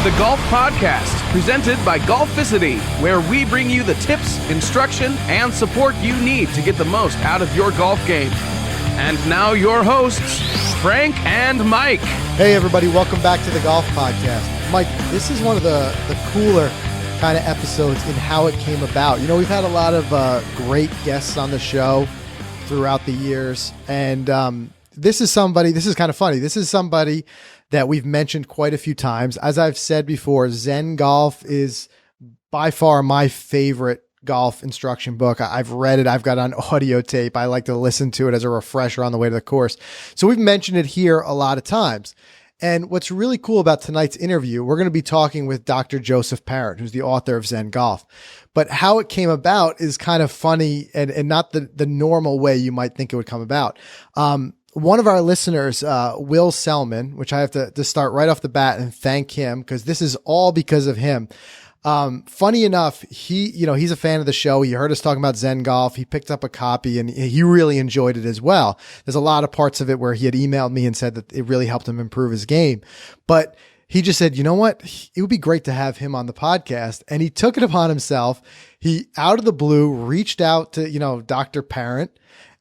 the Golf Podcast, presented by Golficity, where we bring you the tips, instruction, and support you need to get the most out of your golf game. And now your hosts, Frank and Mike. Hey everybody, welcome back to the Golf Podcast. Mike, this is one of the cooler kind of episodes in how it came about. You know, we've had a lot of great guests on the show throughout the years, and this is kind of funny. This is somebody that we've mentioned quite a few times. As I've said before, Zen Golf is by far my favorite golf instruction book. I've read it. I've got it on audio tape. I like to listen to it as a refresher on the way to the course. So we've mentioned it here a lot of times. And what's really cool about tonight's interview, we're going to be talking with Dr. Joseph Parent, who's the author of Zen Golf. But how it came about is kind of funny and not the normal way you might think it would come about. One of our listeners, Will Selman, which I have to start right off the bat and thank him because this is all because of him. Funny enough, he's a fan of the show. He heard us talking about Zen Golf. He picked up a copy and he really enjoyed it as well. There's a lot of parts of it where he had emailed me and said that it really helped him improve his game. But he just said, you know what? It would be great to have him on the podcast. And he took it upon himself. He, out of the blue, reached out to, Dr. Parent.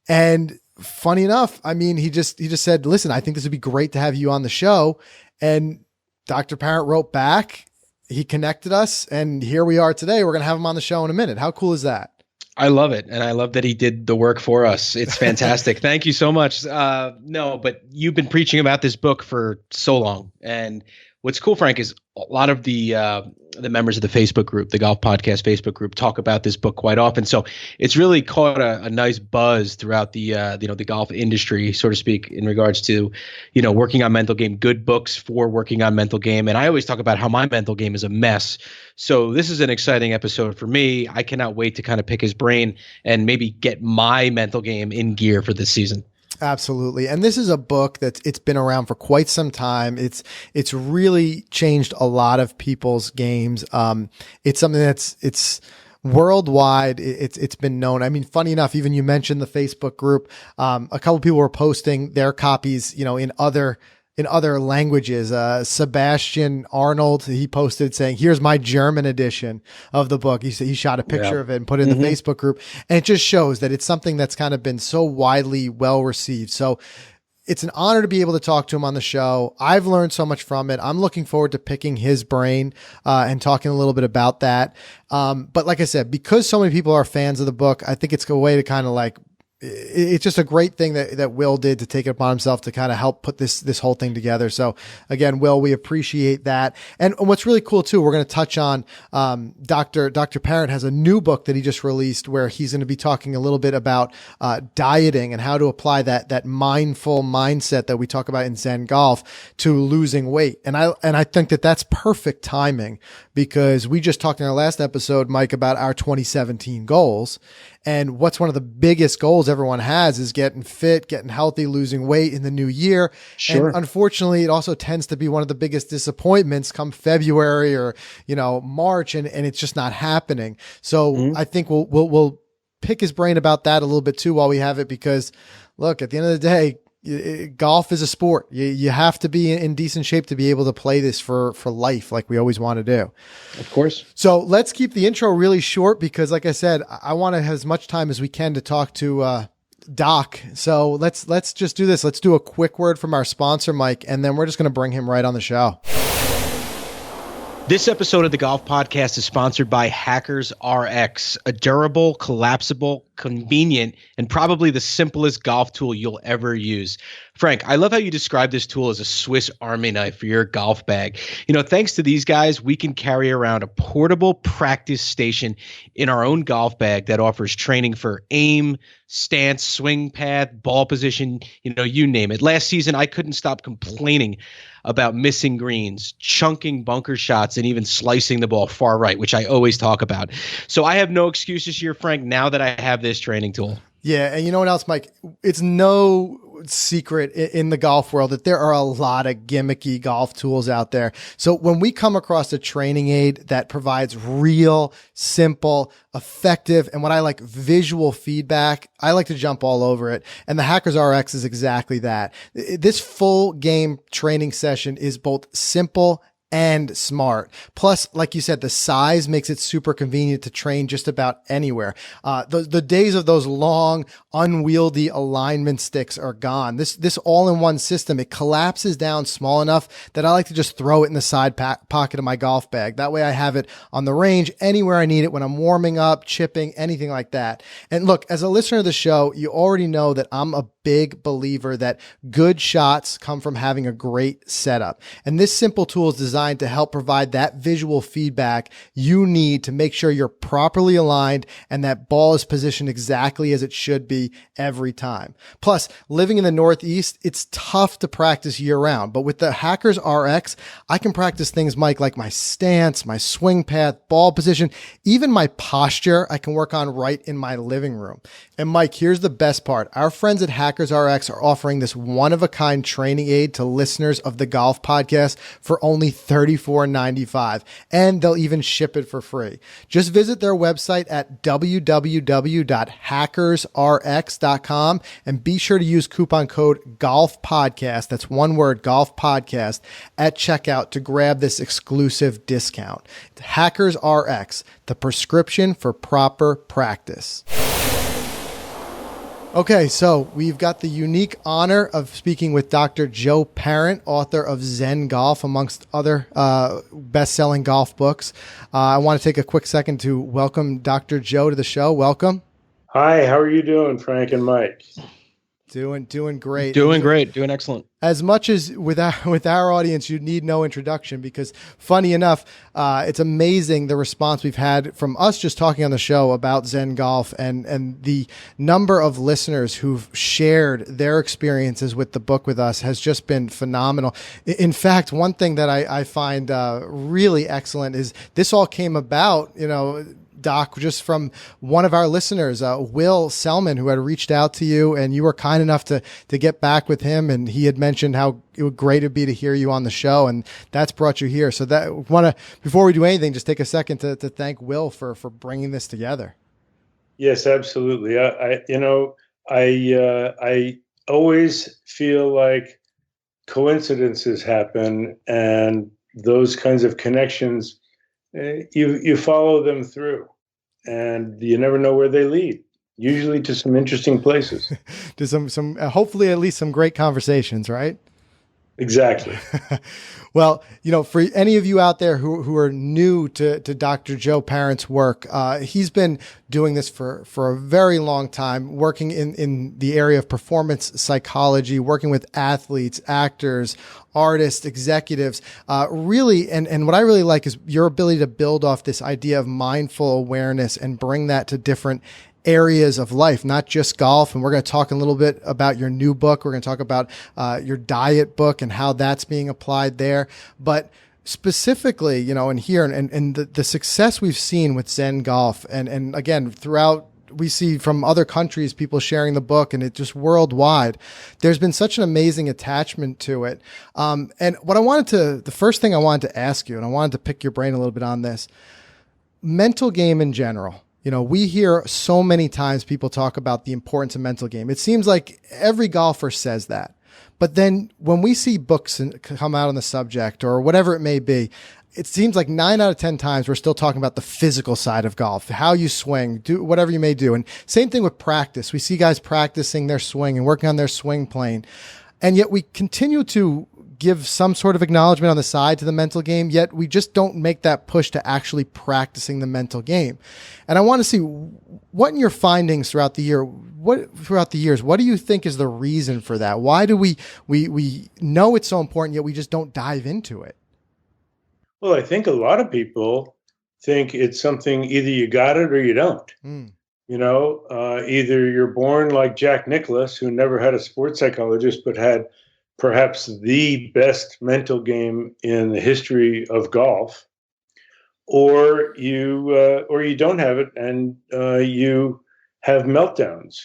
And funny enough, I mean, he just said, listen, I think this would be great to have you on the show. And Dr. Parent wrote back. He connected us, and here we are today. We're going to have him on the show in a minute. How cool is that? I love it. And I love that he did the work for us. It's fantastic. Thank you so much. No, but you've been preaching about this book for so long. And what's cool, Frank, is a lot of the members of the Facebook group, the Golf Podcast Facebook group, talk about this book quite often. So it's really caught a nice buzz throughout the the golf industry, so to speak, in regards to working on mental game, good books for working on mental game. And I always talk about how my mental game is a mess. So this is an exciting episode for me. I cannot wait to kind of pick his brain and maybe get my mental game in gear for this season. Absolutely. And this is a book it's been around for quite some time. It's really changed a lot of people's games. It's something it's worldwide. It's been known. I mean, funny enough, even you mentioned the Facebook group. A couple people were posting their copies, in other languages. Sebastian Arnold, he posted saying, here's my German edition of the book. He shot a picture of it and put it in the Facebook group. And it just shows that it's something that's kind of been so widely well received. So it's an honor to be able to talk to him on the show. I've learned so much from it. I'm looking forward to picking his brain and talking a little bit about that. But like I said, because so many people are fans of the book, I think it's a way to kind of it's just a great thing that Will did to take it upon himself to kind of help put this whole thing together. So again, Will, we appreciate that. And what's really cool too, we're going to touch on, Dr. Parent has a new book that he just released where he's going to be talking a little bit about, dieting and how to apply that mindful mindset that we talk about in Zen Golf to losing weight. And I think that's perfect timing because we just talked in our last episode, Mike, about our 2017 goals. And what's one of the biggest goals everyone has is getting fit, getting healthy, losing weight in the new year. Sure. And unfortunately, it also tends to be one of the biggest disappointments come February or, March, and it's just not happening. So I think we'll pick his brain about that a little bit too while we have it, because look, at the end of the day, golf is a sport. You have to be in decent shape to be able to play this for life like we always want to do. Of course. So let's keep the intro really short because, like I said, I want to have as much time as we can to talk to Doc. So let's just do this. Let's do a quick word from our sponsor, Mike, and then we're just going to bring him right on the show. This episode of the Golf Podcast is sponsored by Hackers RX, a durable, collapsible, convenient, and probably the simplest golf tool you'll ever use. Frank, I love how you describe this tool as a Swiss Army knife for your golf bag. Thanks to these guys, we can carry around a portable practice station in our own golf bag that offers training for aim, stance, swing path, ball position, you name it. Last season, I couldn't stop complaining about missing greens, chunking bunker shots, and even slicing the ball far right, which I always talk about. So I have no excuses here, Frank, now that I have this training tool. Yeah, and you know what else, Mike? It's no secret in the golf world that there are a lot of gimmicky golf tools out there. So when we come across a training aid that provides real, simple, effective, and what I like, visual feedback, I like to jump all over it. And the Hackers RX is exactly that. This full game training session is both simple and smart. Plus, like you said, the size makes it super convenient to train just about anywhere. The days of those long, unwieldy alignment sticks are gone. This all-in-one system, it collapses down small enough that I like to just throw it in the side pocket of my golf bag. That way I have it on the range anywhere I need it when I'm warming up, chipping, anything like that. And look, as a listener of the show, you already know that I'm a big believer that good shots come from having a great setup. And this simple tool is designed to help provide that visual feedback you need to make sure you're properly aligned and that ball is positioned exactly as it should be every time. Plus, living in the Northeast, it's tough to practice year round, but with the Hackers RX, I can practice things, Mike, like my stance, my swing path, ball position, even my posture I can work on right in my living room. And Mike, here's the best part. Our friends at Hackers RX are offering this one-of-a-kind training aid to listeners of the Golf Podcast for only $34.95, and they'll even ship it for free. Just visit their website at www.hackersrx.com and be sure to use coupon code GOLFPODCAST, that's one word, Golf Podcast, at checkout to grab this exclusive discount. Hackers RX, the prescription for proper practice. Okay, so we've got the unique honor of speaking with Dr. Joe Parent, author of Zen Golf, amongst other best-selling golf books. I want to take a quick second to welcome Dr. Joe to the show. Welcome. Hi, how are you doing, Frank and Mike? Doing great. Doing great. Doing excellent. As much as with our audience, you need no introduction because, funny enough, it's amazing the response we've had from us just talking on the show about Zen Golf and the number of listeners who've shared their experiences with the book with us has just been phenomenal. In fact, one thing that I find really excellent is this all came about, Doc, just from one of our listeners, Will Selman, who had reached out to you, and you were kind enough to get back with him, and he had mentioned how great it'd be to hear you on the show, and that's brought you here. So before we do anything, just take a second to thank Will for bringing this together. Yes, absolutely. I always feel like coincidences happen, and those kinds of connections, you follow them through. And you never know where they lead, usually to some interesting places. To some hopefully at least some great conversations, right? Exactly. Well, for any of you out there who are new to Dr. Joe Parent's work, he's been doing this for a very long time, working in the area of performance psychology, working with athletes, actors, artists, executives, really. And what I really like is your ability to build off this idea of mindful awareness and bring that to different areas of life, not just golf. And we're going to talk a little bit about your new book. We're going to talk about your diet book and how that's being applied there. But specifically, and here and the success we've seen with Zen Golf and again, throughout, we see from other countries, people sharing the book and it just worldwide, there's been such an amazing attachment to it. And the first thing I wanted to ask you, and I wanted to pick your brain a little bit on this, mental game in general. We hear so many times people talk about the importance of mental game. It seems like every golfer says that. But then when we see books come out on the subject or whatever it may be, it seems like 9 out of 10 times we're still talking about the physical side of golf, how you swing, do whatever you may do. And same thing with practice. We see guys practicing their swing and working on their swing plane. And yet we continue to give some sort of acknowledgement on the side to the mental game, yet we just don't make that push to actually practicing the mental game. And I want to see what in your findings throughout the years, what do you think is the reason for that? Why do we know it's so important, yet we just don't dive into it? Well, I think a lot of people think it's something either you got it or you don't. Either you're born like Jack Nicklaus, who never had a sports psychologist, but had perhaps the best mental game in the history of golf, or you don't have it and you have meltdowns.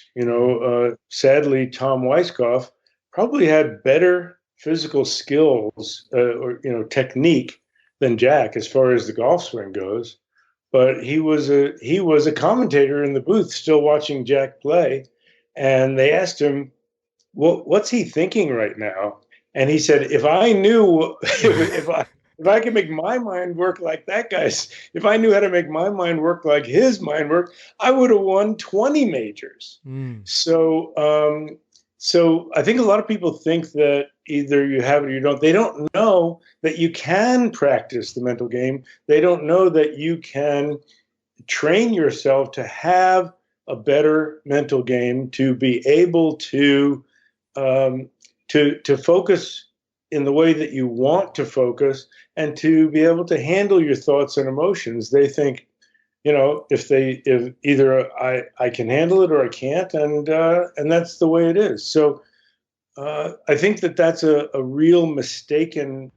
Sadly, Tom Weiskopf probably had better physical skills or technique than Jack as far as the golf swing goes, but he was a commentator in the booth still watching Jack play, and they asked him, well, what's he thinking right now? And he said, if I knew if I can make my mind work like that guy's, if I knew how to make my mind work like his mind worked, I would have won 20 majors. So I think a lot of people think that either you have it or you don't. They don't know that you can practice the mental game. They don't know that you can train yourself to have a better mental game, to be able to focus in the way that you want to focus, and to be able to handle your thoughts and emotions. They think, if either I can handle it or I can't, and that's the way it is. So I think that that's a real mistaken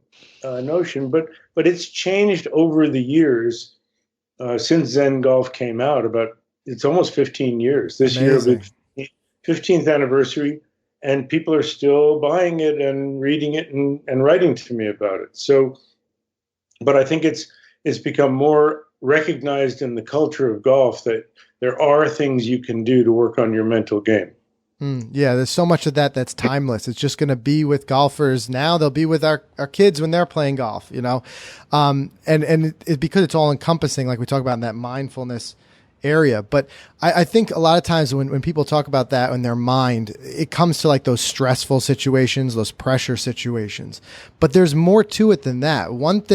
notion, but it's changed over the years since Zen Golf came out. It's almost 15 years. This Amazing. year will be 15th anniversary, and people are still buying it and reading it and writing to me about it. So, but I think it's become more recognized in the culture of golf that there are things you can do to work on your mental game. Yeah, there's so much of that's timeless. It's just going to be with golfers now. They'll be with our kids when they're playing golf, and because it's all encompassing, like we talk about in that mindfulness area. But I think a lot of times when people talk about that in their mind, it comes to like those stressful situations, those pressure situations. But there's more to it than that. One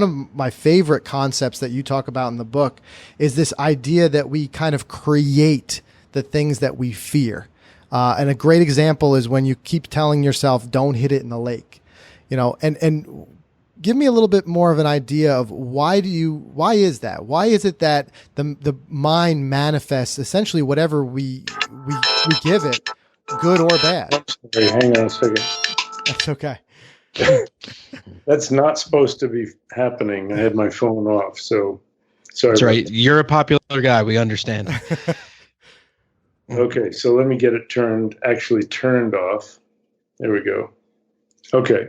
of my favorite concepts that you talk about in the book is this idea that we kind of create the things that we fear. And a great example is when you keep telling yourself, don't hit it in the lake, and give me a little bit more of an idea of why is that? Why is it that the mind manifests essentially whatever we give it, good or bad? Sorry, hang on a second. That's okay. That's not supposed to be happening. I had my phone off, so sorry. That's right. You're a popular guy. We understand. Okay, so let me get it turned off. There we go. Okay.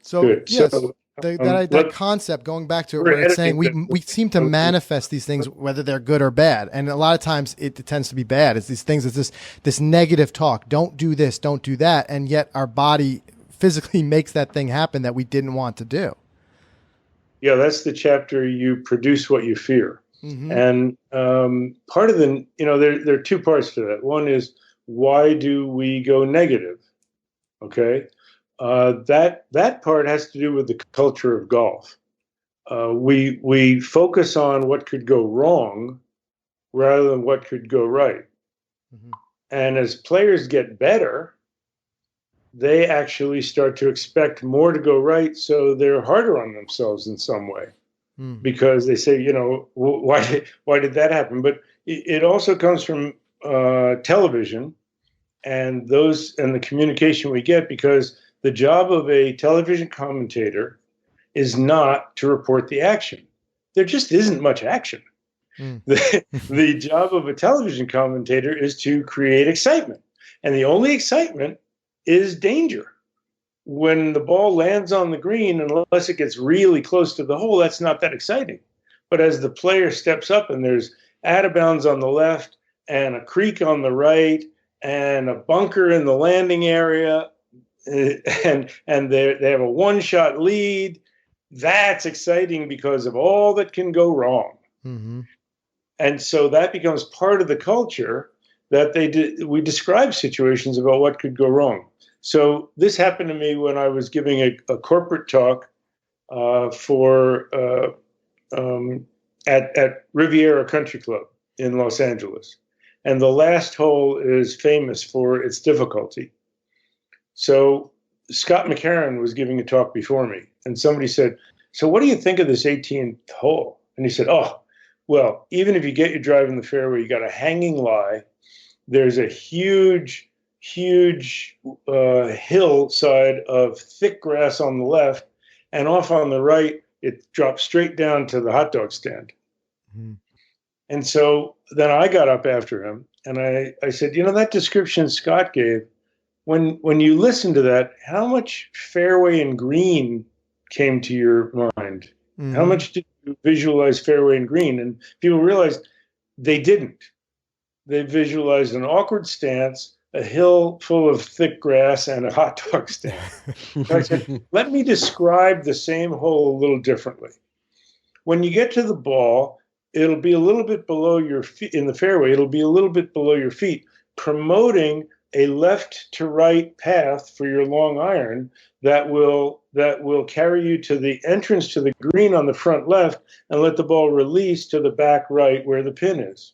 So Good. yes, So, that concept, going back to it, where it's saying we seem to manifest these things, whether they're good or bad. And a lot of times it tends to be bad. It's these things, it's this negative talk. Don't do this, don't do that. And yet our body physically makes that thing happen that we didn't want to do. Yeah, that's the chapter, you produce what you fear. Mm-hmm. And part of there are two parts to that. One is, why do we go negative? Okay. That part has to do with the culture of golf. We focus on what could go wrong rather than what could go right. Mm-hmm. And as players get better, they actually start to expect more to go right, so they're harder on themselves in some way. Because they say, why did that happen? But it also comes from television and the communication we get, because the job of a television commentator is not to report the action. There just isn't much action. The job of a television commentator is to create excitement. And the only excitement is danger. When the ball lands on the green, unless it gets really close to the hole, that's not that exciting. But as the player steps up and there's out of bounds on the left and a creek on the right and a bunker in the landing area, and they have a one-shot lead, that's exciting because of all that can go wrong. Mm-hmm. And so that becomes part of the culture that we describe situations about what could go wrong. So this happened to me when I was giving a corporate talk at Riviera Country Club in Los Angeles. And the last hole is famous for its difficulty. So Scott McCarron was giving a talk before me, and somebody said, so what do you think of this 18th hole? And he said, oh, well, even if you get your drive in the fairway, you got a hanging lie. There's a huge hillside of thick grass on the left, and off on the right, it drops straight down to the hot dog stand. Mm-hmm. And so then I got up after him, and I said, that description Scott gave, when you listen to that, how much fairway and green came to your mind? Mm-hmm. How much did you visualize fairway and green? And people realized they didn't. They visualized an awkward stance, a hill full of thick grass and a hot dog stand. So I said, let me describe the same hole a little differently. When you get to the ball, it'll be a little bit below your feet in the fairway. It'll be a little bit below your feet, promoting a left to right path for your long iron that will carry you to the entrance to the green on the front left and let the ball release to the back right where the pin is.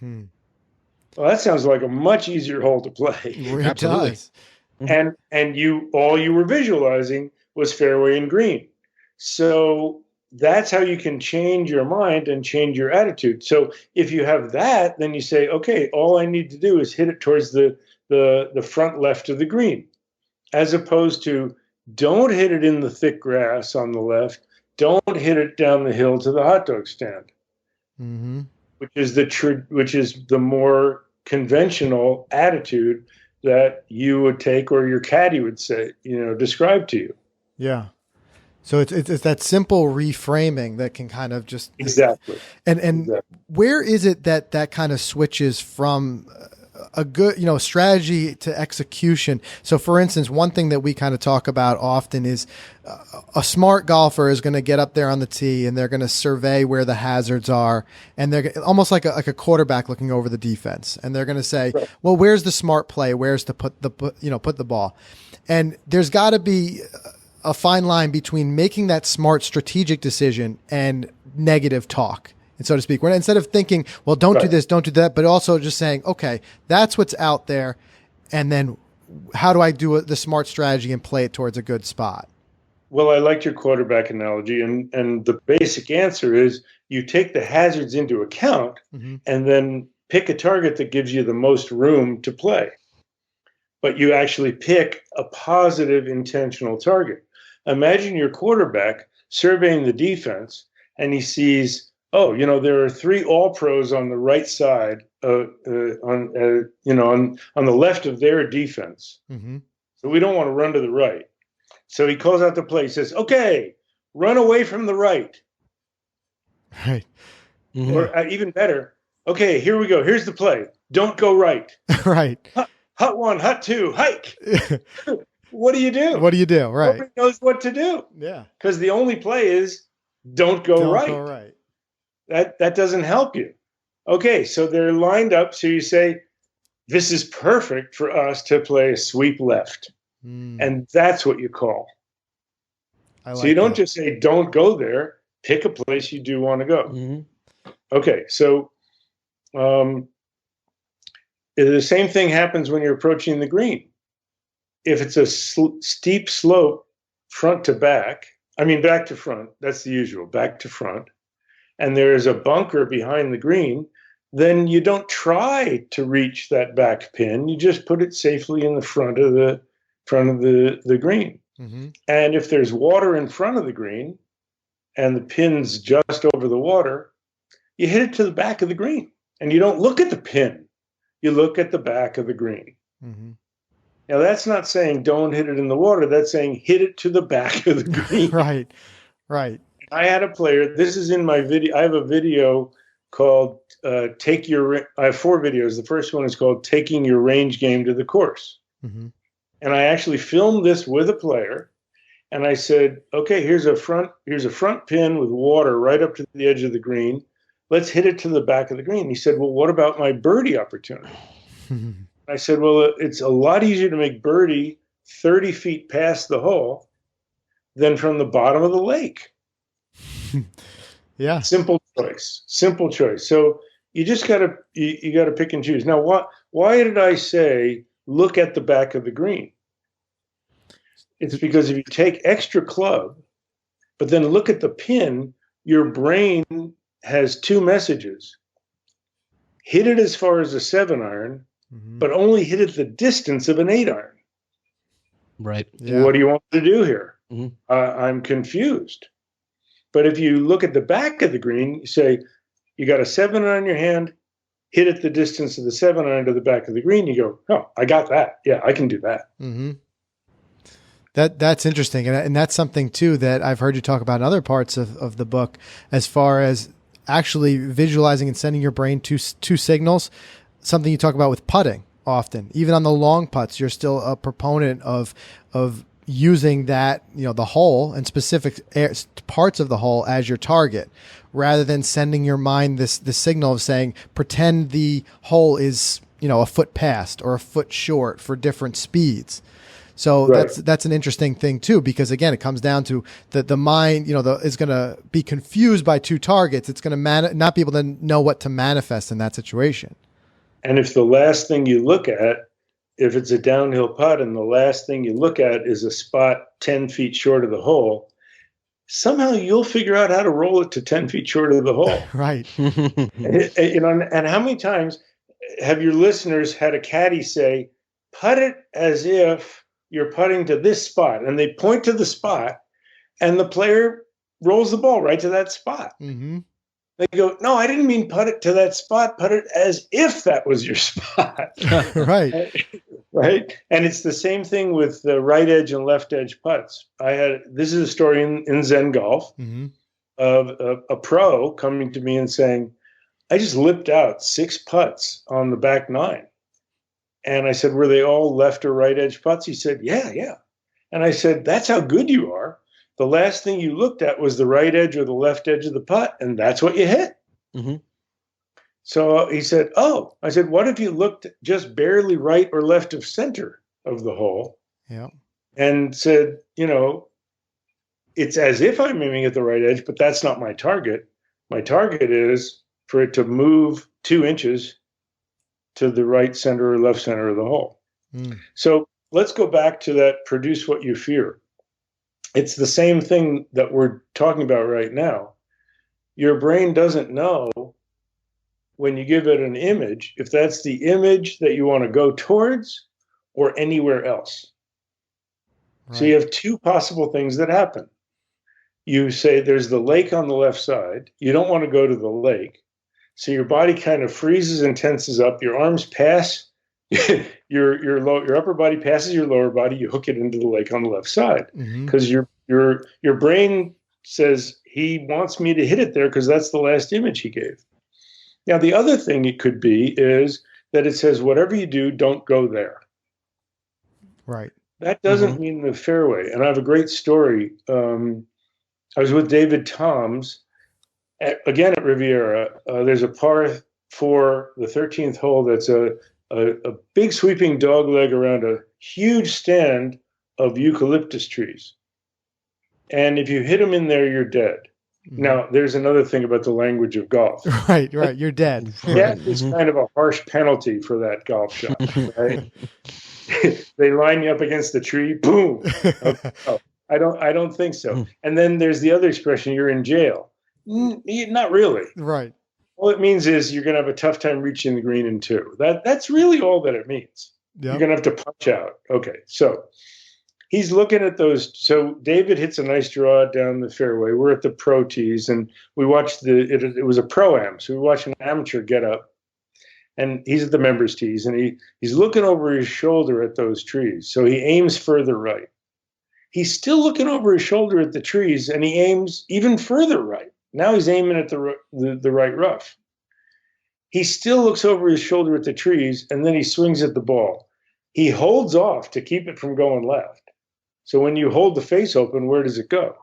Well, that sounds like a much easier hole to play. It does. And all you were visualizing was fairway and green. So that's how you can change your mind and change your attitude. So if you have that, then you say, okay, all I need to do is hit it towards the front left of the green, as opposed to don't hit it in the thick grass on the left. Don't hit it down the hill to the hot dog stand, which is the more conventional attitude that you would take, or your caddy would say, describe to you. Yeah. So it's that simple reframing that can kind of just exactly. And exactly. Where is it that kind of switches from a good, strategy to execution? So for instance, one thing that we kind of talk about often is a smart golfer is going to get up there on the tee and they're going to survey where the hazards are. And they're almost like a quarterback looking over the defense. And they're going to say, right, well, where's the smart play? Where's to put the ball? And there's got to be a fine line between making that smart strategic decision and negative talk, and so to speak. When instead of thinking, well, don't do this, don't do that, but also just saying, okay, that's what's out there, and then how do I do the smart strategy and play it towards a good spot? Well, I liked your quarterback analogy, and the basic answer is you take the hazards into account and then pick a target that gives you the most room to play. But you actually pick a positive intentional target. Imagine your quarterback surveying the defense, and he sees, there are 3 all-pros on the right side, on the left of their defense. So we don't want to run to the right. So he calls out the play. He says, okay, run away from the right. Right. Or even better, okay, here we go. Here's the play. Don't go right. Right. Hut 1, hut 2, hike. What do you do? What do you do? Right. Nobody knows what to do. Yeah. Because the only play is don't go right. Go right. That doesn't help you. Okay, so they're lined up. So you say, this is perfect for us to play a sweep left. And that's what you call. So you don't just say, don't go there. Pick a place you do want to go. Okay, so the same thing happens when you're approaching the green. If it's a steep slope front to back to front, that's the usual, back to front, and there is a bunker behind the green, then you don't try to reach that back pin. You just put it safely in the front of the green. And if there's water in front of the green and the pin's just over the water, you hit it to the back of the green, and you don't look at the pin. You look at the back of the green. Now, that's not saying don't hit it in the water. That's saying hit it to the back of the green. Right. I had a player. This is in my video. I have a video called I have 4 videos. The first one is called Taking Your Range Game to the Course. And I actually filmed this with a player. And I said, okay, here's a front pin with water right up to the edge of the green. Let's hit it to the back of the green. He said, well, what about my birdie opportunity? I said, well, it's a lot easier to make birdie 30 feet past the hole than from the bottom of the lake. Yeah. Simple choice. So you just gotta pick and choose. Now, why did I say look at the back of the green? It's because if you take extra club, but then look at the pin, your brain has 2 messages. Hit it as far as a 7-iron, but only hit it the distance of an 8-iron. Right. Yeah. What do you want to do here? I'm confused. But if you look at the back of the green, you say, you got a 7-iron in your hand, hit it the distance of the 7-iron to the back of the green. You go, oh, I got that. Yeah, I can do that. That's interesting. And that's something too that I've heard you talk about in other parts of the book, as far as actually visualizing and sending your brain two signals, something you talk about with putting often. Even on the long putts, you're still a proponent of using that, the hole and specific parts of the hole as your target, rather than sending your mind the signal of saying, pretend the hole is, a foot past or a foot short for different speeds. So right. that's an interesting thing too, because again, it comes down to the mind, is going to be confused by two targets. It's going to not be able to know what to manifest in that situation. And if the last thing you look at, if it's a downhill putt and the last thing you look at is a spot 10 feet short of the hole, somehow you'll figure out how to roll it to 10 feet short of the hole. Right. And how many times have your listeners had a caddy say, putt it as if you're putting to this spot, and they point to the spot and the player rolls the ball right to that spot. Mm-hmm. They go, no, I didn't mean put it to that spot, put it as if that was your spot. Right. Right. And it's the same thing with the right edge and left edge putts. This is a story in Zen Golf mm-hmm. of a pro coming to me and saying, I just lipped out 6 putts on the back 9. And I said, were they all left or right edge putts? He said, yeah. And I said, that's how good you are. The last thing you looked at was the right edge or the left edge of the putt, and that's what you hit. Mm-hmm. So he said, oh. I said, what if you looked just barely right or left of center of the hole? Yeah. And said, it's as if I'm aiming at the right edge, but that's not my target. My target is for it to move 2 inches to the right center or left center of the hole. Mm. So let's go back to that produce what you fear. It's the same thing that we're talking about right now. Your brain doesn't know when you give it an image if that's the image that you want to go towards or anywhere else. Right. So you have 2 possible things that happen. You say there's the lake on the left side. You don't want to go to the lake. So your body kind of freezes and tenses up. Your arms pass, your upper body passes your lower body. You hook it into the lake on the left side because your brain says he wants me to hit it there because that's the last image he gave. Now, the other thing it could be is that it says, whatever you do, don't go there. Right. That doesn't mean the fairway. And I have a great story. I was with David Toms, again at Riviera. There's a par 4, the 13th hole, that's a big sweeping dog leg around a huge stand of eucalyptus trees. And if you hit them in there, you're dead. Now, there's another thing about the language of golf. Right. You're dead. That is kind of a harsh penalty for that golf shot, right? They line you up against the tree, boom. Okay. Oh, I don't think so. And then there's the other expression, you're in jail. Not really. Right. All it means is you're going to have a tough time reaching the green in 2. That's really all that it means. Yep. You're going to have to punch out. Okay, so he's looking at those. So David hits a nice draw down the fairway. We're at the pro tees, and we watched it was a pro-am, so we watched an amateur get up, and he's at the members tees, and he's looking over his shoulder at those trees. So he aims further right. He's still looking over his shoulder at the trees, and he aims even further right. Now he's aiming at the right rough. He still looks over his shoulder at the trees, and then he swings at the ball. He holds off to keep it from going left. So when you hold the face open, where does it go?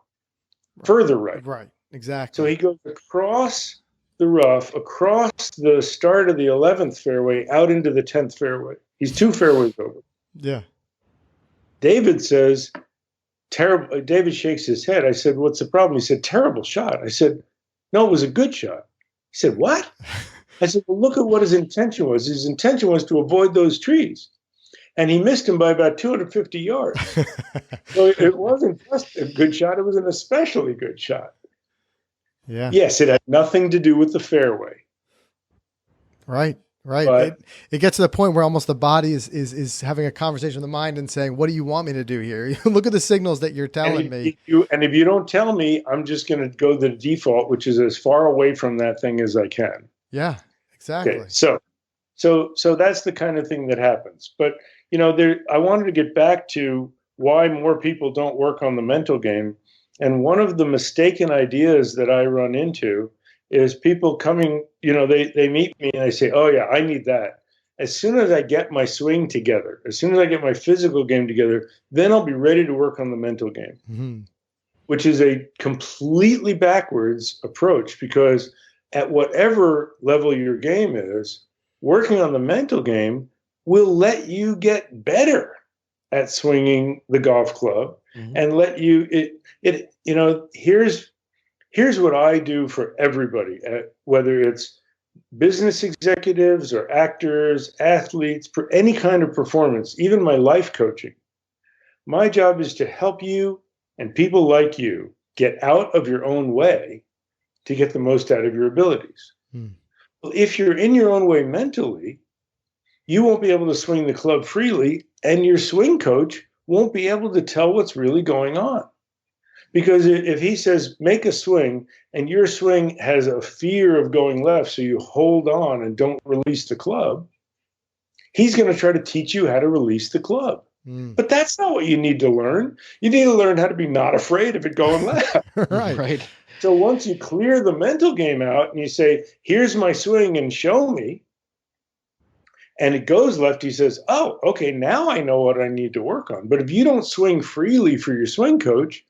Further right. Right, exactly. So he goes across the rough, across the start of the 11th fairway, out into the 10th fairway. He's 2 fairways over. Yeah. David says, terrible. David shakes his head. I said, what's the problem? He said, terrible shot. I said, no, it was a good shot. He said, what? I said, well, look at what his intention was. His intention was to avoid those trees. And he missed him by about 250 yards. So it wasn't just a good shot. It was an especially good shot. Yeah. Yes, it had nothing to do with the fairway. Right. But it gets to the point where almost the body is having a conversation with the mind and saying, what do you want me to do here? Look at the signals that you're telling me. And if you don't tell me, I'm just going to go the default, which is as far away from that thing as I can. Yeah, exactly. Okay, so that's the kind of thing that happens. But, I wanted to get back to why more people don't work on the mental game. And one of the mistaken ideas that I run into is people coming, they meet me and they say, oh yeah, I need that. as soon as I get my swing together, as soon as I get my physical game together, then I'll be ready to work on the mental game, which is a completely backwards approach, because at whatever level your game is, working on the mental game will let you get better at swinging the golf club and let you, here's what I do for everybody, whether it's business executives or actors, athletes, for any kind of performance, even my life coaching. My job is to help you and people like you get out of your own way to get the most out of your abilities. Well, if you're in your own way mentally, you won't be able to swing the club freely, and your swing coach won't be able to tell what's really going on. Because if he says, make a swing, and your swing has a fear of going left, so you hold on and don't release the club, he's going to try to teach you how to release the club. But that's not what you need to learn. You need to learn how to be not afraid of it going left. Right. So once you clear the mental game out and you say, here's my swing and show me, and it goes left, he says, oh, okay, now I know what I need to work on. But if you don't swing freely for your swing coach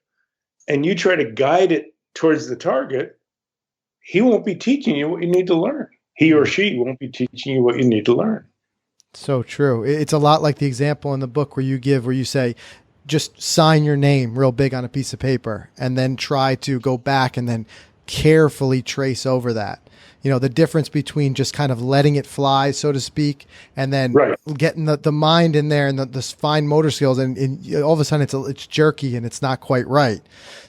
and you try to guide it towards the target, he won't be teaching you what you need to learn. He or she won't be teaching you what you need to learn. So true. It's a lot like the example in the book where you say, just sign your name real big on a piece of paper and then try to go back and then carefully trace over that. The difference between just kind of letting it fly, so to speak, and then getting the mind in there and the fine motor skills, and all of a sudden it's jerky and it's not quite right.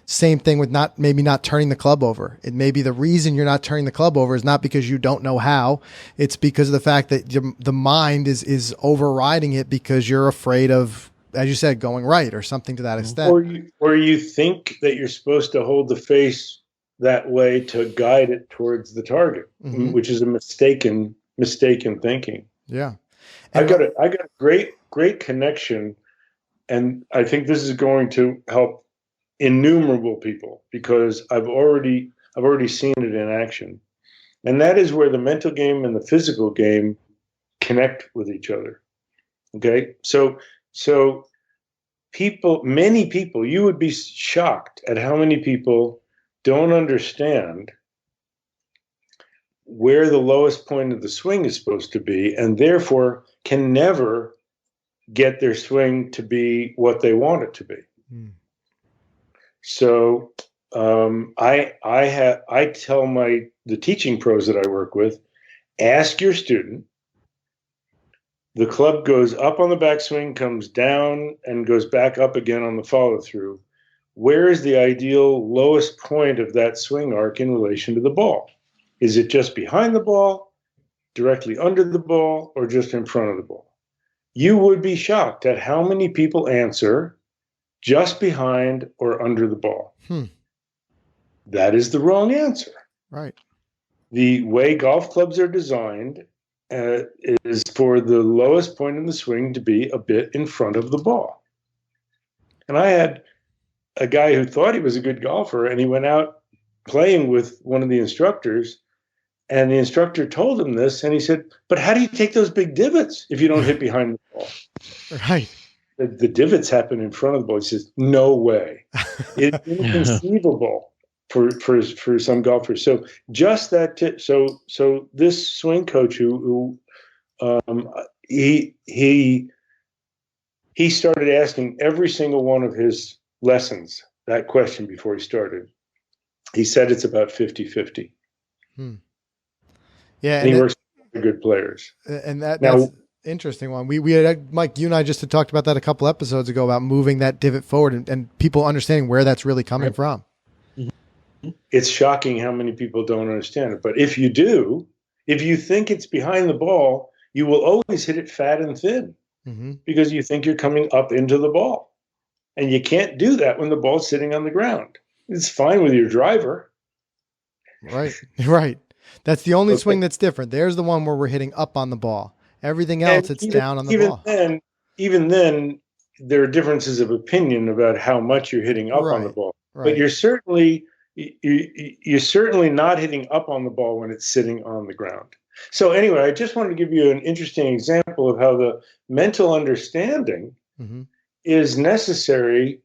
Same thing with maybe not turning the club over. It may be the reason you're not turning the club over is not because you don't know how. It's because of the fact that the mind is overriding it because you're afraid of, as you said, going right or something to that extent. Or you think that you're supposed to hold the face that way to guide it towards the target, which is a mistaken thinking. Yeah. I got a great connection, and I think this is going to help innumerable people because I've already seen it in action. And that is where the mental game and the physical game connect with each other. Okay? So many people, you would be shocked at how many people don't understand where the lowest point of the swing is supposed to be, and therefore can never get their swing to be what they want it to be. So I tell the teaching pros that I work with, ask your student, the club goes up on the backswing, comes down, and goes back up again on the follow through. Where is the ideal lowest point of that swing arc in relation to the ball? Is it just behind the ball, directly under the ball, or just in front of the ball? You would be shocked at how many people answer just behind or under the ball. That is the wrong answer. Right. The way golf clubs are designed is for the lowest point in the swing to be a bit in front of the ball. And I had a guy who thought he was a good golfer, and he went out playing with one of the instructors, and the instructor told him this, and he said, but how do you take those big divots if you don't hit behind the ball? Right. The divots happen in front of the ball. He says, no way. It's inconceivable for some golfers. So just that tip. So this swing coach who he started asking every single one of his lessons that question before he started. He said it's about 50-50. Yeah. And he works with good players. And that's interesting one. We had, Mike, you and I just had talked about that a couple episodes ago about moving that divot forward and people understanding where that's really coming from. It's shocking how many people don't understand it. But if you do, if you think it's behind the ball, you will always hit it fat and thin because you think you're coming up into the ball. And you can't do that when the ball's sitting on the ground. It's fine with your driver. Right. Right. That's the only swing that's different. There's the one where we're hitting up on the ball. Everything else, it's down on the ball. Even then, there are differences of opinion about how much you're hitting up on the ball. Right. But you're certainly not hitting up on the ball when it's sitting on the ground. So anyway, I just wanted to give you an interesting example of how the mental understanding is necessary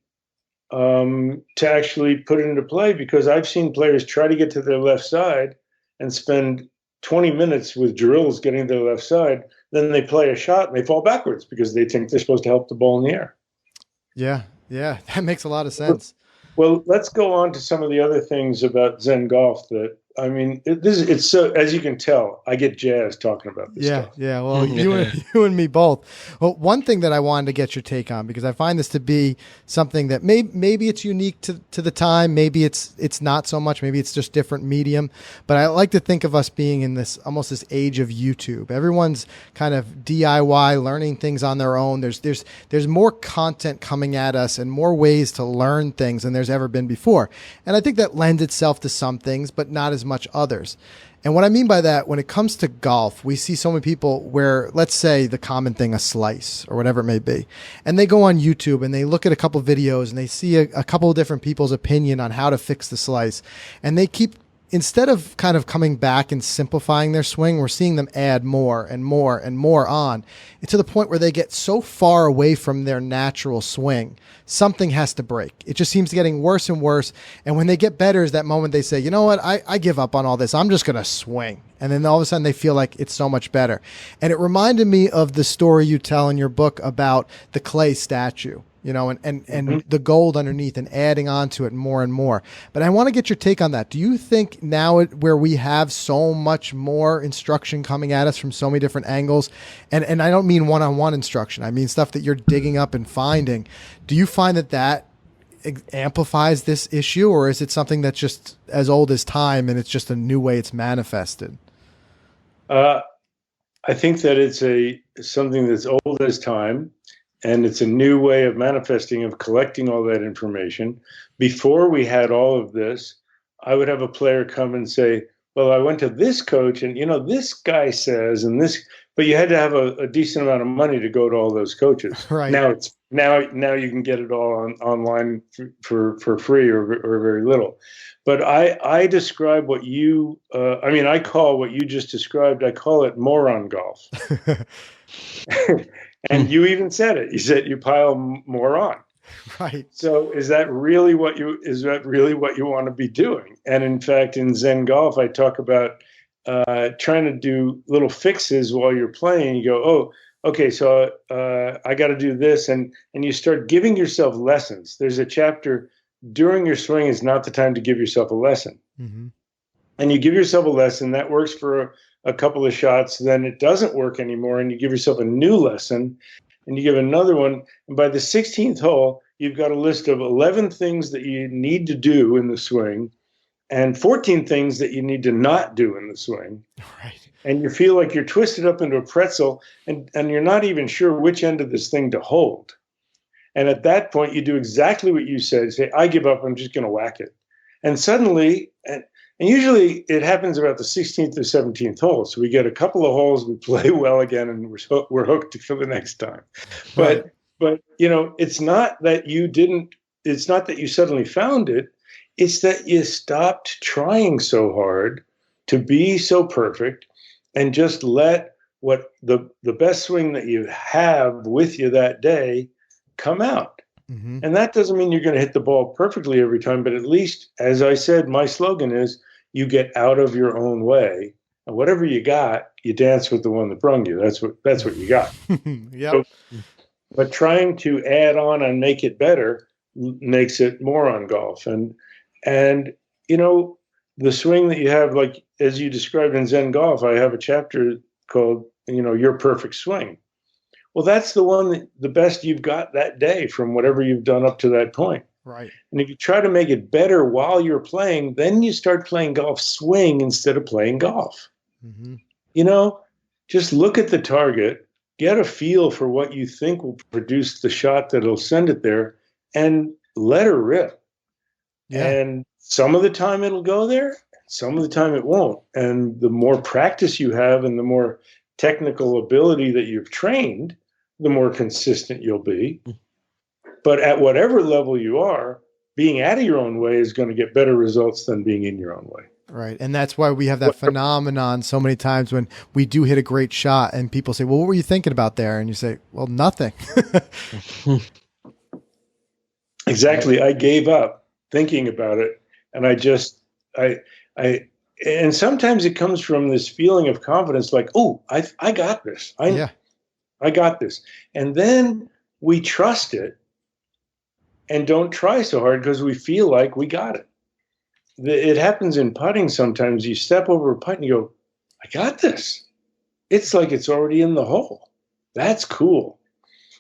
to actually put it into play, because I've seen players try to get to their left side and spend 20 minutes with drills getting to their left side. Then they play a shot and they fall backwards because they think they're supposed to help the ball in the air. Yeah. Yeah. That makes a lot of sense. Well, let's go on to some of the other things about Zen golf that, I mean, it's so, as you can tell, I get jazzed talking about this stuff. Yeah. Well, you and me both. Well, one thing that I wanted to get your take on, because I find this to be something that maybe it's unique to the time, maybe it's not so much, maybe it's just different medium. But I like to think of us being in this age of YouTube. Everyone's kind of DIY, learning things on their own. There's more content coming at us and more ways to learn things than there's ever been before. And I think that lends itself to some things, but not as much others. And what I mean by that, when it comes to golf, we see so many people where, let's say the common thing, a slice or whatever it may be, and they go on YouTube and they look at a couple of videos and they see a couple of different people's opinion on how to fix the slice. And they keep, instead of kind of coming back and simplifying their swing, we're seeing them add more and more and more on, to the point where they get so far away from their natural swing, something has to break. It just seems to getting worse and worse. And when they get better is that moment they say, you know what, I give up on all this. I'm just going to swing. And then all of a sudden they feel like it's so much better. And it reminded me of the story you tell in your book about the clay statue, you know, and the gold underneath and adding on to it more and more. But I want to get your take on that. Do you think now where we have so much more instruction coming at us from so many different angles, and I don't mean one-on-one instruction, I mean stuff that you're digging up and finding, do you find that amplifies this issue, or is it something that's just as old as time and it's just a new way it's manifested? I think that it's something that's old as time. And it's a new way of manifesting, of collecting all that information. Before we had all of this, I would have a player come and say, well, I went to this coach and, you know, this guy says, and this, but you had to have a decent amount of money to go to all those coaches. Right. Now you can get it all online for free or very little. But I describe what I call what you just described, I call it moron golf. And you even said it. You said you pile more on. Right. So is that really what you want to be doing? And in fact, in Zen Golf, I talk about trying to do little fixes while you're playing. You go, oh, okay, so I got to do this, and you start giving yourself lessons. There's a chapter, during your swing is not the time to give yourself a lesson. Mm-hmm. And you give yourself a lesson that works for a couple of shots, then it doesn't work anymore, and you give yourself a new lesson, and you give another one. And by the 16th hole, you've got a list of 11 things that you need to do in the swing and 14 things that you need to not do in the swing. Right. And you feel like you're twisted up into a pretzel, and you're not even sure which end of this thing to hold. And at that point, you do exactly what you said. You say, I give up, I'm just going to whack it. And suddenly, and usually it happens about the 16th or 17th hole. So we get a couple of holes, we play well again, and we're hooked for the next time. But you know, it's not that you suddenly found it. It's that you stopped trying so hard to be so perfect and just let what the best swing that you have with you that day come out. Mm-hmm. And that doesn't mean you're going to hit the ball perfectly every time, but at least, as I said, my slogan is, you get out of your own way, and whatever you got, you dance with the one that brung you. That's what you got. Yep. So, but trying to add on and make it better makes it moron golf. And you know, the swing that you have, like as you described in Zen Golf, I have a chapter called, you know, Your Perfect Swing. Well, that's the one the best you've got that day from whatever you've done up to that point. Right. And if you try to make it better while you're playing, then you start playing golf swing instead of playing golf. Mm-hmm. You know, just look at the target, get a feel for what you think will produce the shot that'll send it there, and let her rip. Yeah. And some of the time it'll go there, some of the time it won't. And the more practice you have and the more technical ability that you've trained, the more consistent you'll be. But at whatever level you are, being out of your own way is going to get better results than being in your own way. Right. And that's why we have that phenomenon so many times when we do hit a great shot and people say, well, what were you thinking about there? And you say, well, nothing. Exactly. I gave up thinking about it. And and sometimes it comes from this feeling of confidence, like, oh, I got this. I got this. And then we trust it and don't try so hard because we feel like we got it. It happens in putting sometimes. You step over a putt and you go, I got this. It's like it's already in the hole. That's cool.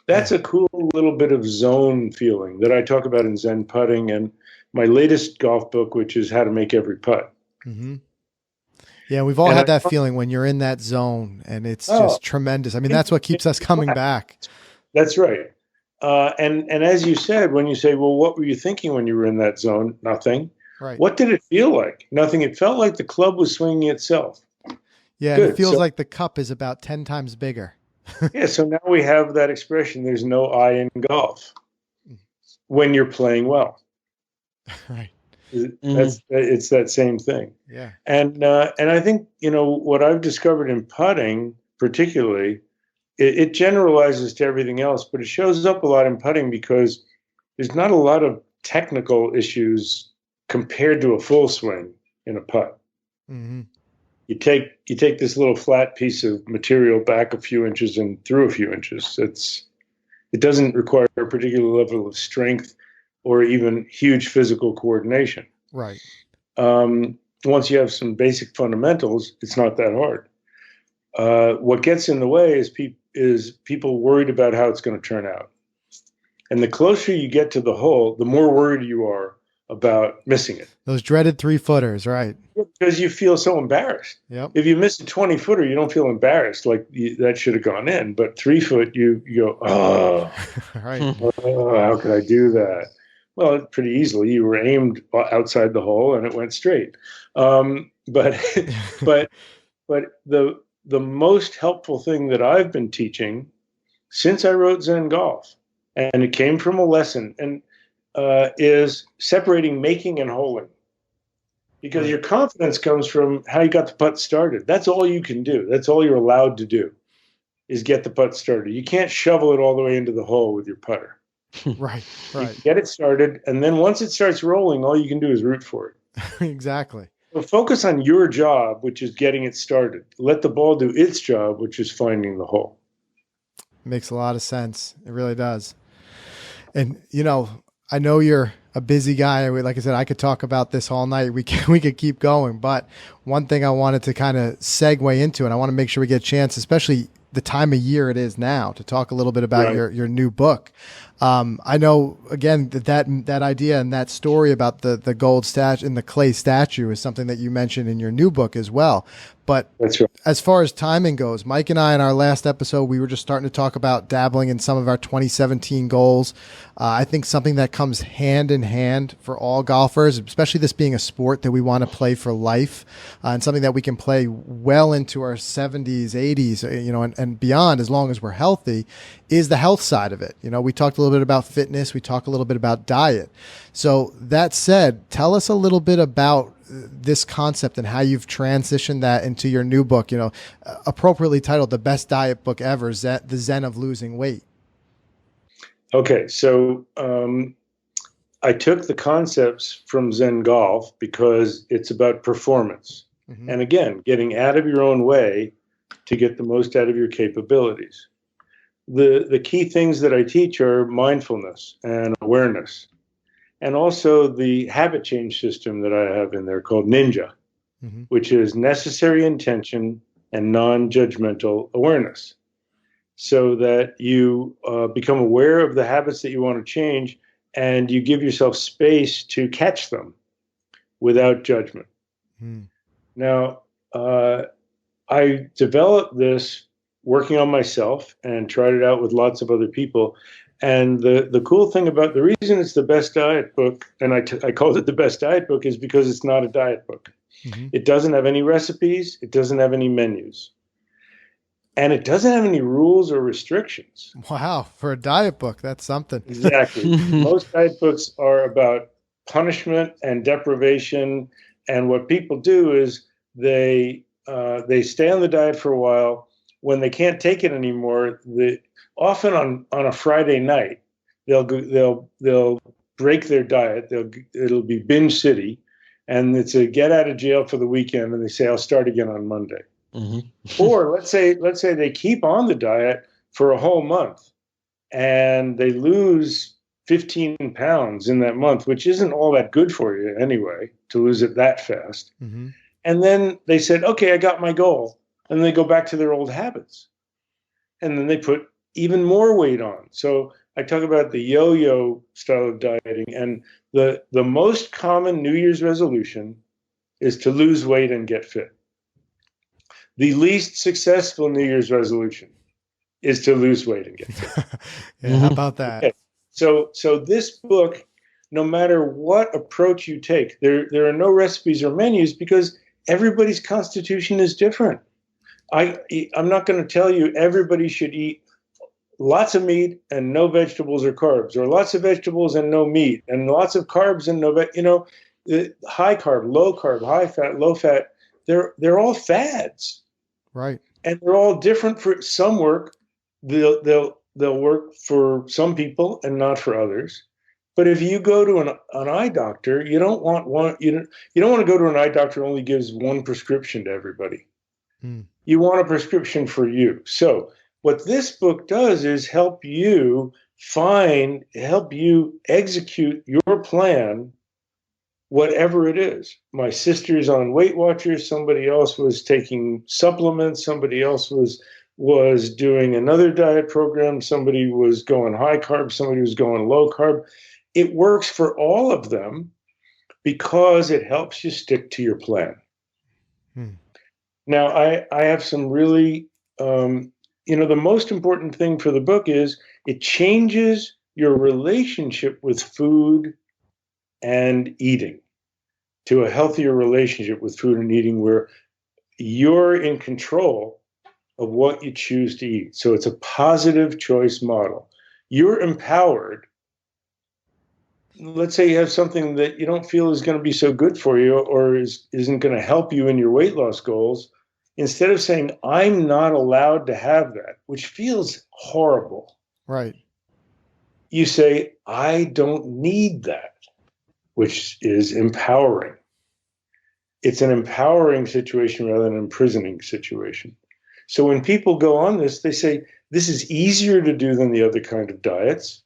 That's a cool little bit of zone feeling that I talk about in Zen putting and my latest golf book, which is How to Make Every Putt. Mm-hmm. Yeah, we've all had that feeling when you're in that zone, and it's just tremendous. I mean, that's what keeps us coming back. That's right. And as you said, when you say, well, what were you thinking when you were in that zone? Nothing. Right. What did it feel like? Nothing. It felt like the club was swinging itself. Yeah, and it feels like the cup is about 10 times bigger. Yeah, so now we have that expression, there's no I in golf when you're playing well. Right. It's that same thing. Yeah. And I think, what I've discovered in putting particularly, it generalizes to everything else, but it shows up a lot in putting because there's not a lot of technical issues compared to a full swing in a putt. Mm-hmm. You take this little flat piece of material back a few inches and through a few inches. It doesn't require a particular level of strength or even huge physical coordination. Right. Once you have some basic fundamentals, it's not that hard. What gets in the way is people worried about how it's going to turn out. And the closer you get to the hole, the more worried you are about missing it. Those dreaded 3-footers, right? Because you feel so embarrassed. Yep. If you miss a 20-footer, you don't feel embarrassed like that should have gone in. But 3-foot, you go, oh, right. Oh, how could I do that? Well, pretty easily. You were aimed outside the hole and it went straight. But the most helpful thing that I've been teaching since I wrote Zen Golf, and it came from a lesson, and is separating making and holing. Because your confidence comes from how you got the putt started. That's all you can do. That's all you're allowed to do is get the putt started. You can't shovel it all the way into the hole with your putter. Right. You get it started, and then once it starts rolling, all you can do is root for it. Exactly. So focus on your job, which is getting it started. Let the ball do its job, which is finding the hole. Makes a lot of sense. It really does. And, I know you're a busy guy. Like I said, I could talk about this all night. We could keep going. But one thing I wanted to kind of segue into, and I want to make sure we get a chance, especially the time of year it is now, to talk a little bit about your new book. I know, again, that idea and that story about the gold statue and the clay statue is something that you mentioned in your new book as well. But that's right. As far as timing goes, Mike and I, in our last episode, we were just starting to talk about dabbling in some of our 2017 goals. I think something that comes hand in hand for all golfers, especially this being a sport that we want to play for life, and something that we can play well into our 70s, 80s, and beyond, as long as we're healthy, is the health side of it. We talked a little bit about fitness. We talked a little bit about diet. So that said, tell us a little bit about this concept and how you've transitioned that into your new book, appropriately titled The Best Diet Book Ever, The Zen of Losing Weight. Okay. So I took the concepts from Zen Golf because it's about performance. Mm-hmm. And again, getting out of your own way to get the most out of your capabilities. The key things that I teach are mindfulness and awareness. And also the habit change system that I have in there called Ninja, mm-hmm. which is necessary intention and non-judgmental awareness. So that you become aware of the habits that you want to change and you give yourself space to catch them without judgment. Mm. Now, I developed this working on myself and tried it out with lots of other people. And the cool thing about the reason it's the best diet book, and I called it the best diet book, is because it's not a diet book. Mm-hmm. It doesn't have any recipes. It doesn't have any menus. And it doesn't have any rules or restrictions. Wow. For a diet book, that's something. Exactly. Most diet books are about punishment and deprivation And what people do is they stay on the diet for a while. When they can't take it anymore, often on a Friday night, they'll break their diet. It'll be binge city, and it's a get out of jail for the weekend, and they say, I'll start again on Monday. Mm-hmm. Or let's say they keep on the diet for a whole month, and they lose 15 pounds in that month, which isn't all that good for you anyway, to lose it that fast. Mm-hmm. And then they said, okay, I got my goal. And they go back to their old habits. And then they put even more weight on. So I talk about the yo-yo style of dieting. And the most common New Year's resolution is to lose weight and get fit. The least successful New Year's resolution is to lose weight and get fit. Yeah, how about that? Okay. So this book, no matter what approach you take, there are no recipes or menus because everybody's constitution is different. I'm not going to tell you everybody should eat lots of meat and no vegetables or carbs, or lots of vegetables and no meat, and lots of carbs and no, high carb, low carb, high fat, low fat. They're all fads, right? And they're all different. For some work, they'll work for some people and not for others. But if you go to an eye doctor, you don't want to go to an eye doctor who only gives one prescription to everybody. You want a prescription for you. So what this book does is help you execute your plan, whatever it is. My sister's on Weight Watchers. Somebody else was taking supplements. Somebody else was doing another diet program. Somebody was going high carb. Somebody was going low carb. It works for all of them because it helps you stick to your plan. Now, I have some really, the most important thing for the book is it changes your relationship with food and eating to a healthier relationship with food and eating where you're in control of what you choose to eat. So it's a positive choice model. You're empowered. Let's say you have something that you don't feel is going to be so good for you or isn't going to help you in your weight loss goals. Instead of saying, I'm not allowed to have that, which feels horrible. Right. You say, I don't need that, which is empowering. It's an empowering situation rather than an imprisoning situation. So when people go on this, they say, this is easier to do than the other kind of diets,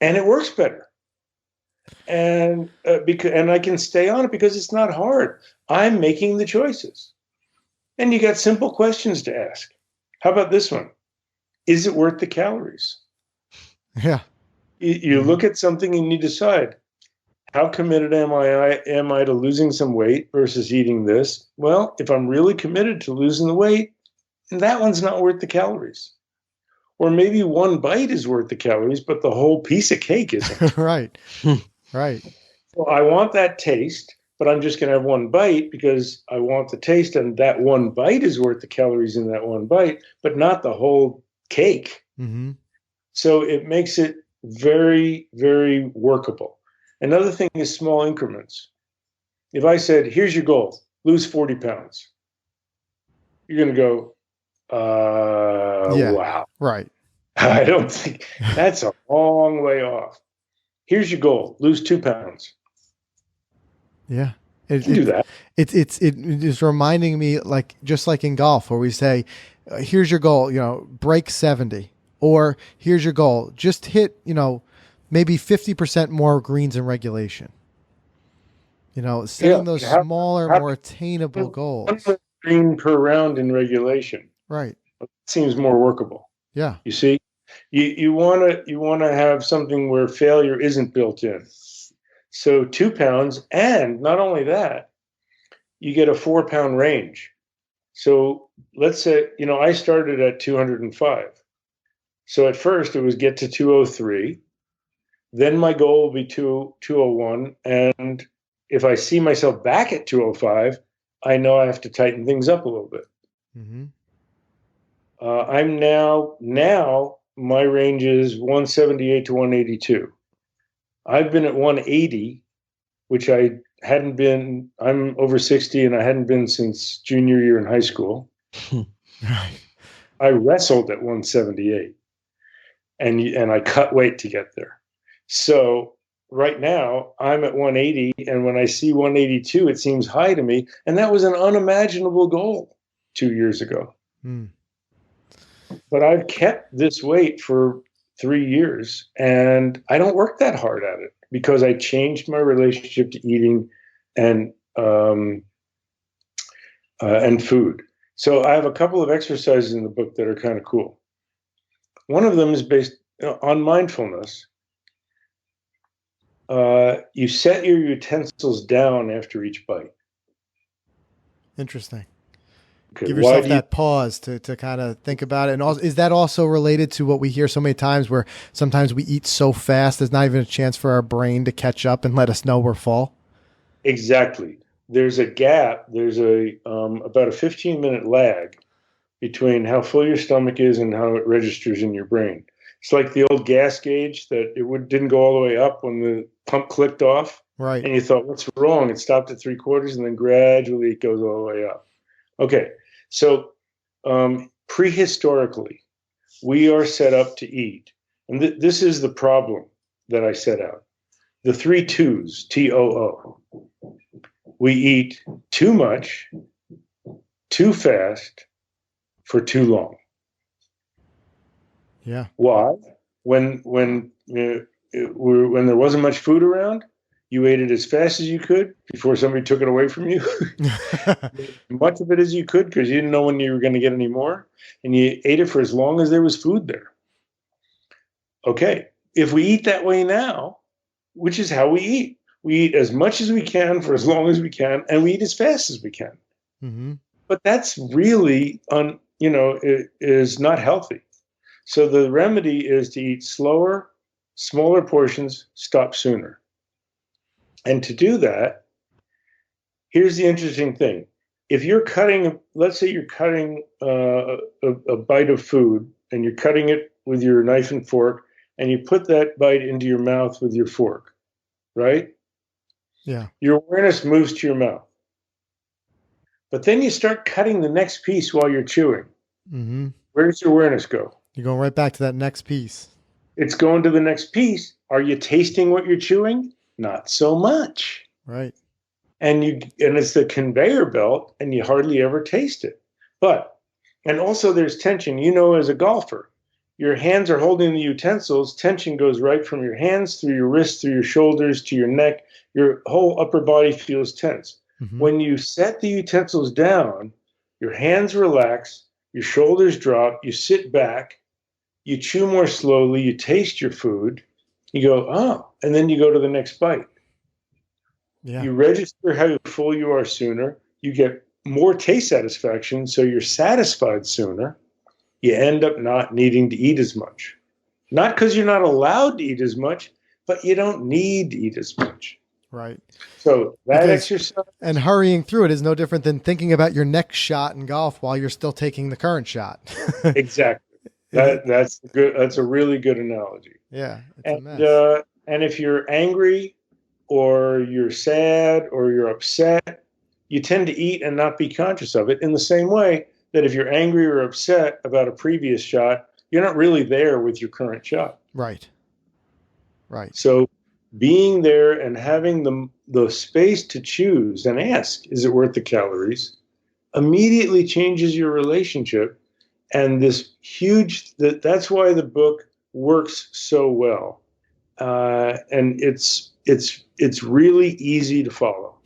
and it works better. And I can stay on it because it's not hard. I'm making the choices. And you got simple questions to ask. How about this one? Is it worth the calories? Yeah. You look at something and you decide, how committed am I to losing some weight versus eating this? Well, if I'm really committed to losing the weight, that one's not worth the calories. Or maybe one bite is worth the calories, but the whole piece of cake isn't. Right. Right. Well, I want that taste, but I'm just going to have one bite because I want the taste, and that one bite is worth the calories in that one bite, but not the whole cake. Mm-hmm. So it makes it very, very workable. Another thing is small increments. If I said, here's your goal, lose 40 pounds, you're going to go, wow. Right. I don't think that's a long way off. Here's your goal, lose 2 pounds. Yeah. You can do that. It is reminding me, just like in golf, where we say, here's your goal, break 70, or here's your goal, just hit, maybe 50% more greens in regulation. Setting those smaller, more attainable goals. 1 green per round in regulation. Right. It seems more workable. Yeah. You see, you want to have something where failure isn't built in. So 2 pounds, and not only that, you get a 4 pound range. So let's say, I started at 205. So at first it was get to 203. Then my goal will be 201. And if I see myself back at 205, I know I have to tighten things up a little bit. Mm-hmm. I'm now my range is 178 to 182. I've been at 180, which I I'm over 60 and I hadn't been since junior year in high school. Right. I wrestled at 178 and I cut weight to get there. So right now I'm at 180, and when I see 182, it seems high to me. And that was an unimaginable goal 2 years ago. Mm. But I've kept this weight for 3 years, and I don't work that hard at it because I changed my relationship to eating and food. So I have a couple of exercises in the book that are kind of cool. One of them is based on mindfulness. You set your utensils down after each bite. Interesting. Okay, Give yourself that pause to kind of think about it. And also, is that also related to what we hear so many times where sometimes we eat so fast, there's not even a chance for our brain to catch up and let us know we're full? Exactly. There's a gap. There's about a 15-minute lag between how full your stomach is and how it registers in your brain. It's like the old gas gauge that didn't go all the way up when the pump clicked off. Right. And you thought, what's wrong? It stopped at 3/4, and then gradually it goes all the way up. Okay. So prehistorically, we are set up to eat. And this is the problem that I set out. The 3 twos, TOO. We eat too much, too fast, for too long. Yeah. Why? When there wasn't much food around, you ate it as fast as you could before somebody took it away from you. Much of it as you could because you didn't know when you were going to get any more. And you ate it for as long as there was food there. Okay. If we eat that way now, which is how we eat as much as we can for as long as we can, and we eat as fast as we can. Mm-hmm. But that's really, it is not healthy. So the remedy is to eat slower, smaller portions, stop sooner. And to do that, here's the interesting thing. If you're cutting, let's say you're cutting a bite of food and you're cutting it with your knife and fork, and you put that bite into your mouth with your fork, right? Yeah. Your awareness moves to your mouth. But then you start cutting the next piece while you're chewing. Mm-hmm. Where does your awareness go? You're going right back to that next piece. It's going to the next piece. Are you tasting what you're chewing? Not so much. Right. And it's the conveyor belt, and you hardly ever taste it. And also there's tension. As a golfer, your hands are holding the utensils. Tension goes right from your hands through your wrists, through your shoulders, to your neck. Your whole upper body feels tense. Mm-hmm. When you set the utensils down, your hands relax, your shoulders drop, you sit back, you chew more slowly, you taste your food, you go, oh, and then you go to the next bite. Yeah. You register how full you are sooner, you get more taste satisfaction, so you're satisfied sooner. You end up not needing to eat as much. Not because you're not allowed to eat as much, but you don't need to eat as much. Right. So that exercise. And hurrying through it is no different than thinking about your next shot in golf while you're still taking the current shot. Exactly. That's good. That's a really good analogy. Yeah. It's a mess. And if you're angry or you're sad or you're upset, you tend to eat and not be conscious of it, in the same way that if you're angry or upset about a previous shot, you're not really there with your current shot. Right. Right. So being there and having the space to choose and ask, is it worth the calories, immediately changes your relationship. And that's why the book works so well. And it's really easy to follow.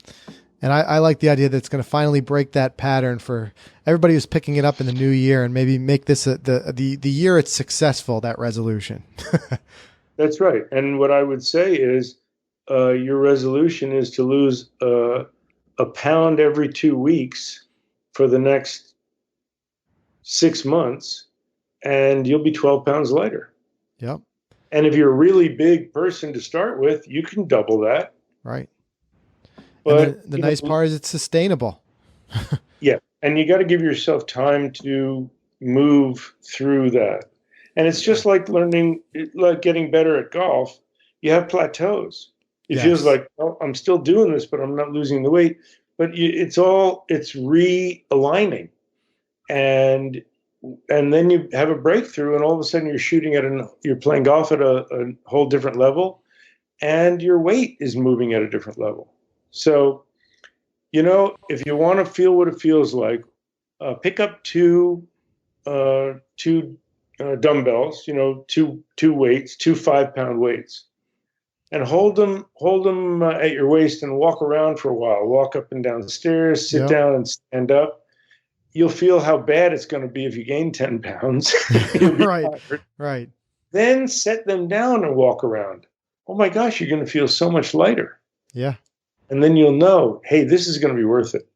And I like the idea that it's going to finally break that pattern for everybody who's picking it up in the new year, and maybe make this the year it's successful, that resolution. That's right. And what I would say is your resolution is to lose a pound every 2 weeks for the next 6 months, and you'll be 12 pounds lighter. Yep. And if you're a really big person to start with, you can double that. Right. But the nice part is it's sustainable. Yeah. And you got to give yourself time to move through that. And it's just like getting better at golf. You have plateaus. It feels like, oh, I'm still doing this, but I'm not losing the weight. But it's realigning, and then you have a breakthrough, and all of a sudden you're playing golf at a whole different level, and your weight is moving at a different level. So, if you want to feel what it feels like, pick up two dumbbells, two weights, 2 5-pound weights, and hold them at your waist and walk around for a while. Walk up and down the stairs, sit down and stand up. You'll feel how bad it's going to be if you gain 10 pounds. Right. Then set them down and walk around. Oh my gosh, you're going to feel so much lighter. Yeah. And then you'll know, hey, this is going to be worth it.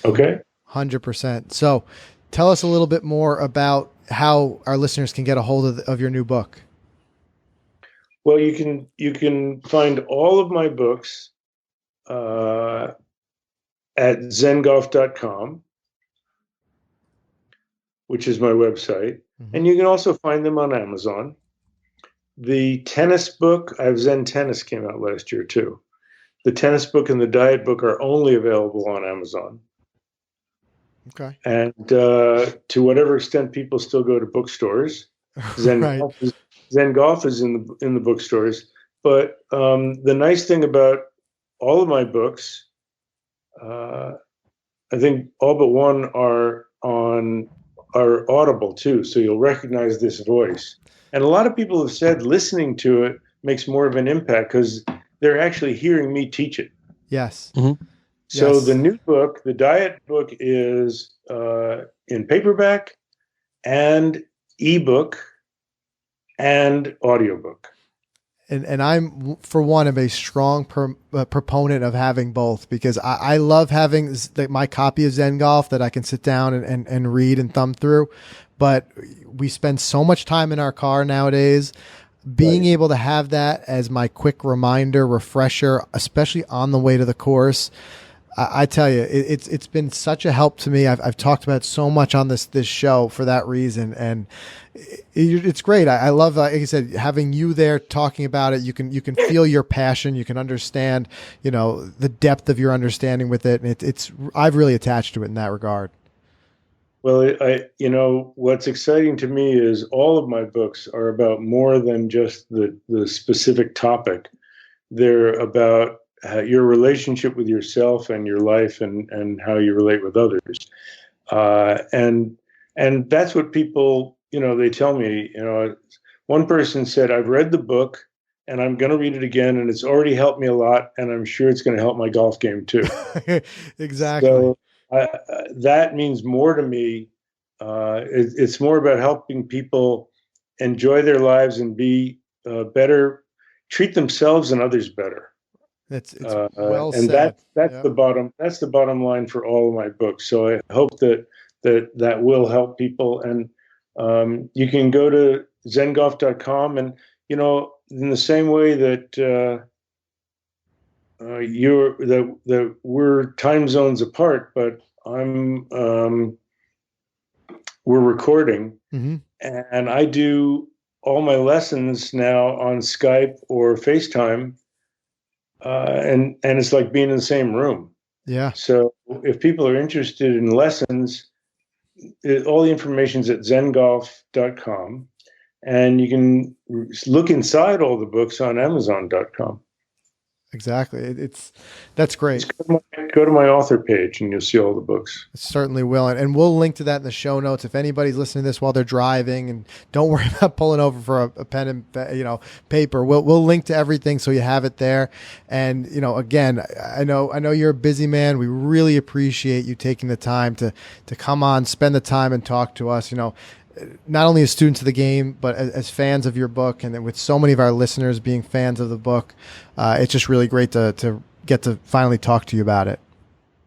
Okay? 100%. So tell us a little bit more about how our listeners can get a hold of your new book. Well, you can find all of my books at zengolf.com, which is my website. Mm-hmm. And you can also find them on Amazon. The tennis book, I have Zen Tennis, came out last year too. The tennis book and the diet book are only available on Amazon. Okay. And to whatever extent people still go to bookstores, Zen Golf is in the bookstores. But the nice thing about all of my books, I think all but one are audible too, so you'll recognize this voice. And a lot of people have said listening to it makes more of an impact because they're actually hearing me teach it. Yes. Mm-hmm. So the new book, the diet book, is in paperback and ebook and audiobook. And I'm, for one, am a strong proponent of having both, because I love having my copy of Zen Golf that I can sit down and read and thumb through. But we spend so much time in our car nowadays. Being able to have that as my quick reminder, refresher, especially on the way to the course, I tell you, it's been such a help to me. I've talked about it so much on this show for that reason, and it's great. I love, like I said, having you there talking about it. You can feel your passion. You can understand, the depth of your understanding with it, and I've really attached to it in that regard. Well, what's exciting to me is all of my books are about more than just the specific topic. They're about your relationship with yourself and your life and how you relate with others. And that's what people, they tell me, one person said, I've read the book and I'm going to read it again, and it's already helped me a lot, and I'm sure it's going to help my golf game too. Exactly. So, that means more to me. It's more about helping people enjoy their lives and be better, treat themselves and others better. It's well and said. That's the bottom. That's the bottom line for all of my books. So I hope that will help people. And you can go to zengolf.com, and in the same way that we're time zones apart, but we're recording, mm-hmm. and I do all my lessons now on Skype or FaceTime, and it's like being in the same room. Yeah. So if people are interested in lessons, all the information's at zengolf.com, and you can look inside all the books on amazon.com. Exactly. That's great. Go to my author page and you'll see all the books. It certainly will. And we'll link to that in the show notes. If anybody's listening to this while they're driving, and don't worry about pulling over for a pen and paper, we'll link to everything so you have it there. And, again, I know you're a busy man. We really appreciate you taking the time to come on, spend the time and talk to us, not only as students of the game, but as fans of your book, and then with so many of our listeners being fans of the book, it's just really great to get to finally talk to you about it.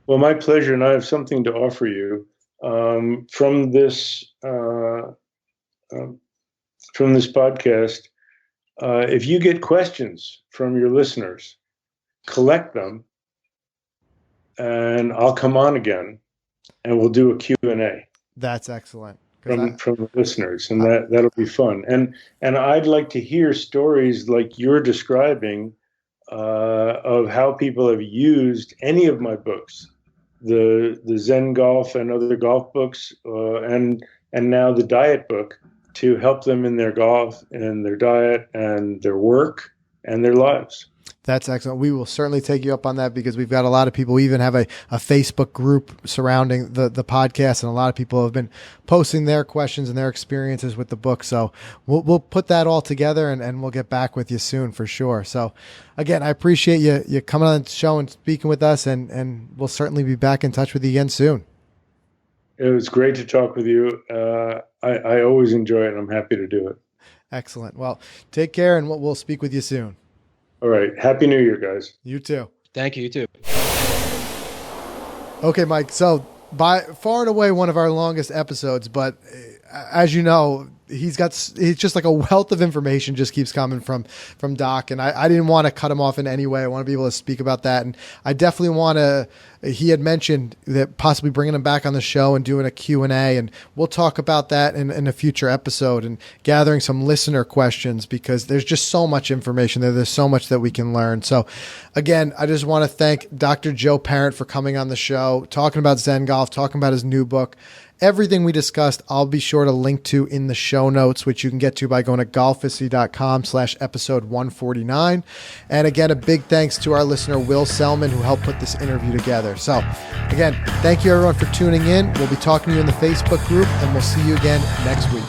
Well, my pleasure, and I have something to offer you from this podcast. If you get questions from your listeners, collect them, and I'll come on again, and we'll do a Q&A. That's excellent. From the listeners, and that'll be fun. And I'd like to hear stories like you're describing of how people have used any of my books, the Zen Golf and other golf books, and now the diet book, to help them in their golf and their diet and their work and their lives. That's excellent. We will certainly take you up on that, because we've got a lot of people. We even have a Facebook group surrounding the podcast, and a lot of people have been posting their questions and their experiences with the book. So we'll put that all together, and we'll get back with you soon for sure. So again, I appreciate you coming on the show and speaking with us, and we'll certainly be back in touch with you again soon. It was great to talk with you. I always enjoy it, and I'm happy to do it. Excellent. Well, take care, and we'll speak with you soon. All right. Happy New Year, guys. You too. Thank you. You too. Okay, Mike. So by far and away one of our longest episodes, but as you know, it's just like a wealth of information just keeps coming from Doc. And I didn't want to cut him off in any way. I want to be able to speak about that. And I definitely want to, he had mentioned that possibly bringing him back on the show and doing a Q&A, and we'll talk about that in a future episode, and gathering some listener questions, because there's just so much information there. There's so much that we can learn. So again, I just want to thank Dr. Joe Parent for coming on the show, talking about Zen Golf, talking about his new book. Everything we discussed, I'll be sure to link to in the show notes, which you can get to by going to golficity.com/episode 149. And again, a big thanks to our listener, Will Selman, who helped put this interview together. So again, thank you everyone for tuning in. We'll be talking to you in the Facebook group, and we'll see you again next week.